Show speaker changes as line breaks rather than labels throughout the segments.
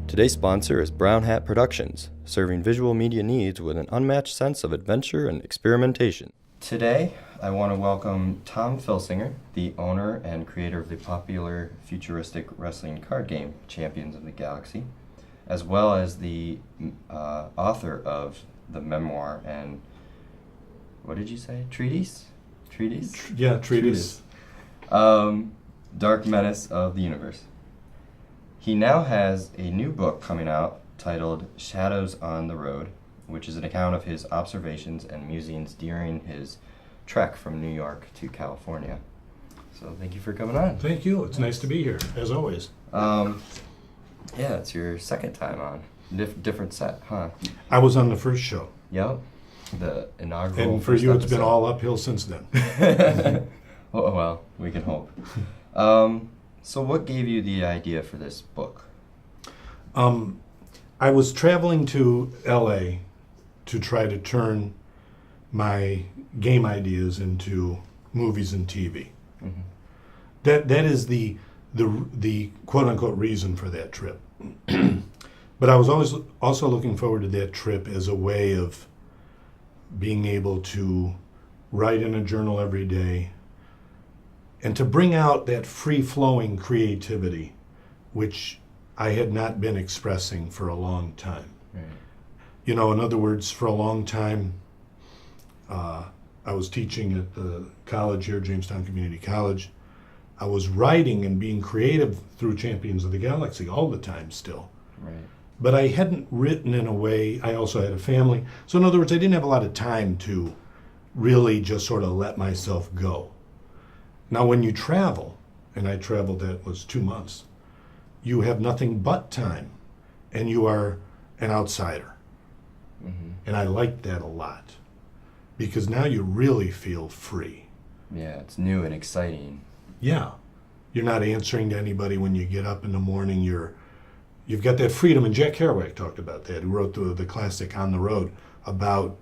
Today's sponsor is Brown Hat Productions, serving visual media needs with an unmatched sense of adventure and experimentation. Today, I want to welcome Tom Filsinger, the owner and creator of the popular futuristic wrestling card game Champions of the Galaxy, as well as the author of the memoir and, what did you say? Treatise?
Treatise.
Dark Menace of the Universe. He now has a new book coming out titled Shadows on the Road, which is an account of his observations and musings during his trek from New York to California. So thank you for coming on.
Thank you. It's nice to be here, as always.
Yeah, it's your second time on. Different set, huh?
I was on the first show.
Yep. The inaugural.
And for you, it's been all uphill since then.
Oh, well, we can hope. So what gave you the idea for this book?
I was traveling to LA to try to turn my game ideas into movies and TV.
Mm-hmm.
That is the quote unquote reason for that trip. But I was always also looking forward to that trip as a way of being able to write in a journal every day and to bring out that free-flowing creativity, which I had not been expressing for a long time.
Right.
You know, in other words, for a long time, I was teaching at the college here, Jamestown Community College. I was writing and being creative through Champions of the Galaxy all the time still.
Right.
But I hadn't written in a way, I also had a family. So in other words, I didn't have a lot of time to really just sort of let myself go. Now when you travel, and I traveled, that was 2 months, you have nothing but time, and you are an outsider.
Mm-hmm.
And I liked that a lot, because now you really feel free.
Yeah, it's new and exciting.
Yeah. You're not answering to anybody when you get up in the morning. You've got that freedom, and Jack Kerouac talked about that, who wrote the classic On the Road, about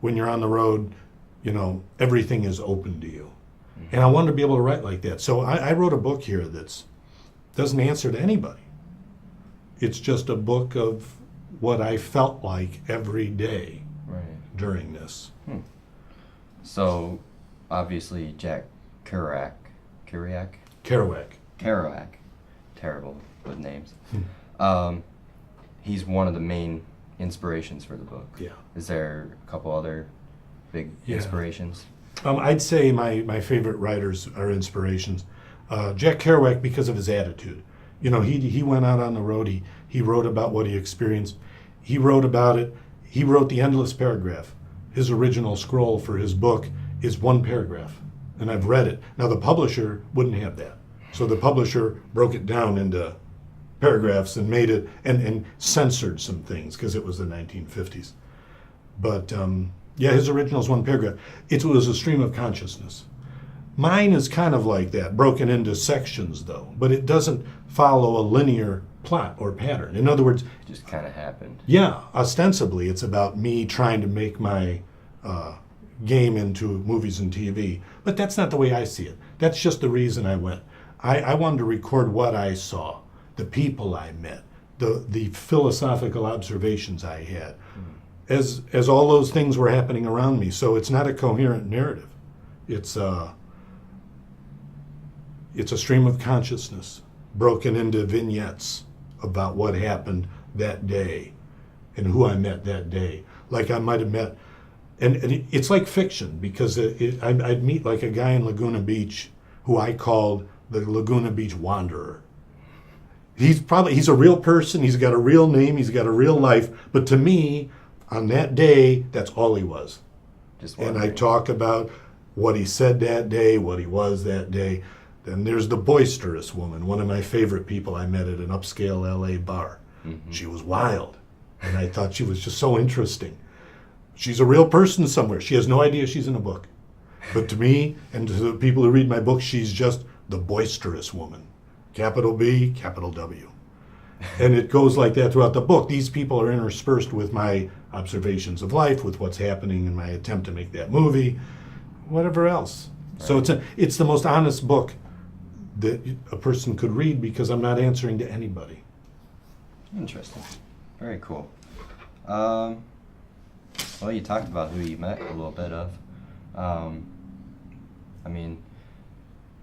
when you're on the road, you know, everything is open to you. Mm-hmm. And I wanted to be able to write like that. So I wrote a book here that doesn't answer to anybody. It's just a book of what I felt like every day during this.
So, obviously, Jack Kerouac. Terrible with names. He's one of the main inspirations for the book.
Yeah.
Is there a couple other big inspirations?
I'd say my favorite writers are inspirations. Jack Kerouac, because of his attitude. You know, he went out on the road. He wrote about what he experienced. He wrote about it. He wrote the endless paragraph. His original scroll for his book is one paragraph, and I've read it. Now the publisher wouldn't have that, so the publisher broke it down into paragraphs and made it and censored some things because it was the 1950s. But his original is one paragraph. It was a stream of consciousness. Mine is kind of like that, broken into sections though, but it doesn't follow a linear plot or pattern. In other words,
it just kind of happened.
Yeah, ostensibly it's about me trying to make my game into movies and TV, but that's not the way I see it. That's just the reason I went. I wanted to record what I saw, the people I met, the philosophical observations I had, as all those things were happening around me. So it's not a coherent narrative. It's a stream of consciousness broken into vignettes about what happened that day and who I met that day. Like I might have met, and it's like fiction, because I'd meet like a guy in Laguna Beach who I called the Laguna Beach Wanderer. He's a real person, he's got a real name, he's got a real life, but to me, on that day, that's all he was. And I talk about what he said that day, what he was that day. Then there's the boisterous woman, one of my favorite people I met at an upscale LA bar. Mm-hmm. She was wild, and I thought she was just so interesting. She's a real person somewhere. She has no idea she's in a book. But to me, and to the people who read my book, she's just the boisterous woman. Capital B, capital W. And it goes like that throughout the book. These people are interspersed with my observations of life, with what's happening in my attempt to make that movie, whatever else. Right. So it's the most honest book that a person could read, because I'm not answering to anybody.
Interesting. Very cool. Well, you talked about who you met a little bit of. I mean,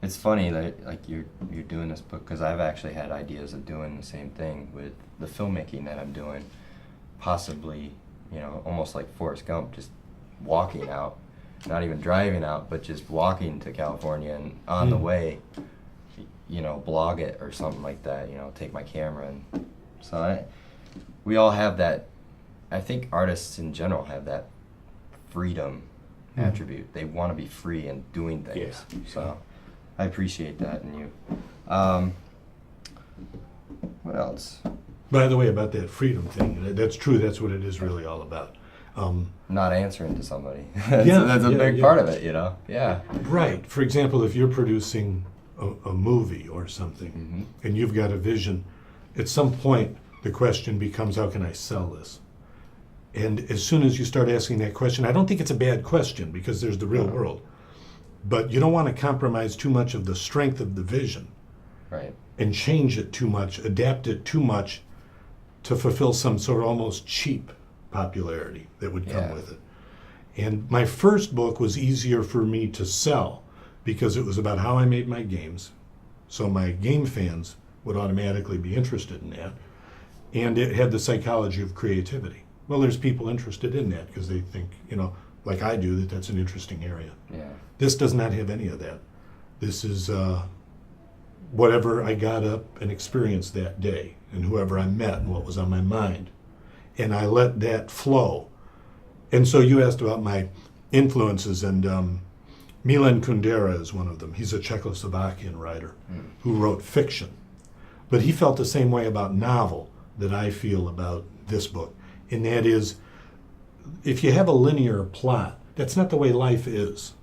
it's funny that like you're doing this book, because I've actually had ideas of doing the same thing with the filmmaking that I'm doing. Possibly, almost like Forrest Gump, just walking out, not even driving out, but just walking to California, and on the way, blog it or something like that. Take my camera, and so we all have that. I think artists in general have that freedom attribute. They want to be free in doing things.
Yeah.
So I appreciate that in you. What else?
By the way, about that freedom thing, that's true. That's what it is really all about.
Not answering to somebody. That's a big part of it, Yeah.
Right. For example, if you're producing a movie or something, and you've got a vision, at some point the question becomes, how can I sell this? And as soon as you start asking that question, I don't think it's a bad question, because there's the real world. But you don't want to compromise too much of the strength of the vision.
Right.
And change it too much, adapt it too much to fulfill some sort of almost cheap popularity that would come with it. And my first book was easier for me to sell because it was about how I made my games. So my game fans would automatically be interested in that. And it had the psychology of creativity. Well, there's people interested in that because they think, like I do, that that's an interesting area.
Yeah.
This does not have any of that. This is whatever I got up and experienced that day, and whoever I met and what was on my mind. And I let that flow. And so you asked about my influences, and Milan Kundera is one of them. He's a Czechoslovakian writer who wrote fiction. But he felt the same way about novel that I feel about this book. And that is, if you have a linear plot, that's not the way life is,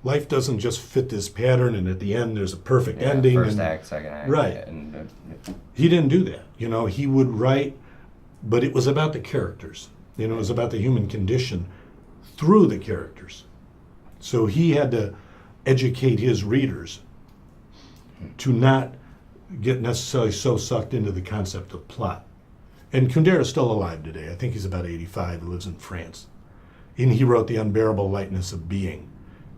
Life doesn't just fit this pattern, and at the end there's a perfect ending.
First act, second act.
Right.
And,
he didn't do that. He would write, but it was about the characters. It was about the human condition through the characters. So he had to educate his readers to not get necessarily so sucked into the concept of plot. And Kundera is still alive today. I think he's about 85. He lives in France. And he wrote The Unbearable Lightness of Being,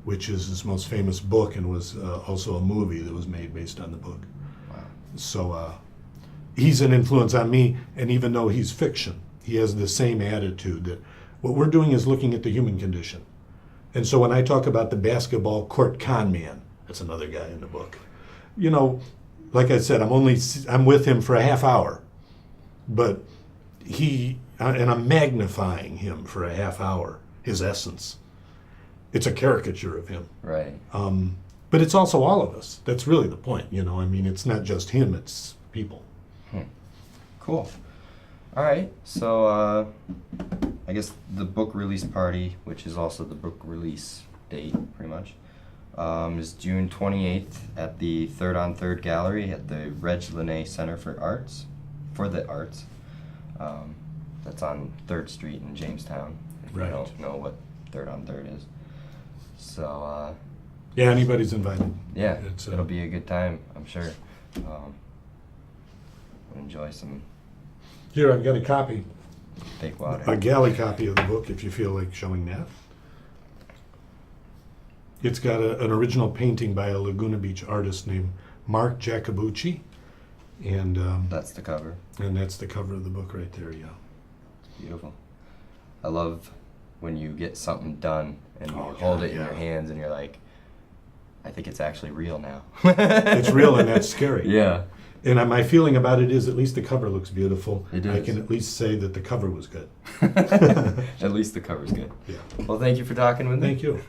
which is his most famous book, and was also a movie that was made based on the book.
Wow.
So he's an influence on me, and even though he's fiction, he has the same attitude that what we're doing is looking at the human condition. And so when I talk about the basketball court con man, that's another guy in the book. Like I said, I'm with him for a half hour, but and I'm magnifying him for a half hour, his essence. It's a caricature of him.
Right.
But it's also all of us. That's really the point, it's not just him, it's people.
Cool. All right, so I guess the book release party, which is also the book release date, pretty much, is June 28th at the Third on Third Gallery at the Reg Linné Center for the Arts. That's on 3rd Street in Jamestown, if you don't know what Third on Third is. So,
yeah, anybody's invited.
Yeah, it'll be a good time, I'm sure. Enjoy some...
Here, I've got a copy.
Take water.
A galley copy of the book, if you feel like showing that. It's got an original painting by a Laguna Beach artist named Mark Jacobucci. And
that's the cover.
And that's the cover of the book right there, yeah.
It's beautiful. I love when you get something done and you hold it in your hands and you're like, I think it's actually real now.
It's real, and that's scary.
Yeah.
And my feeling about it is, at least the cover looks beautiful.
It is.
I can at least say that the cover was good.
At least the cover's good.
Yeah.
Well, thank you for talking with me.
Thank you.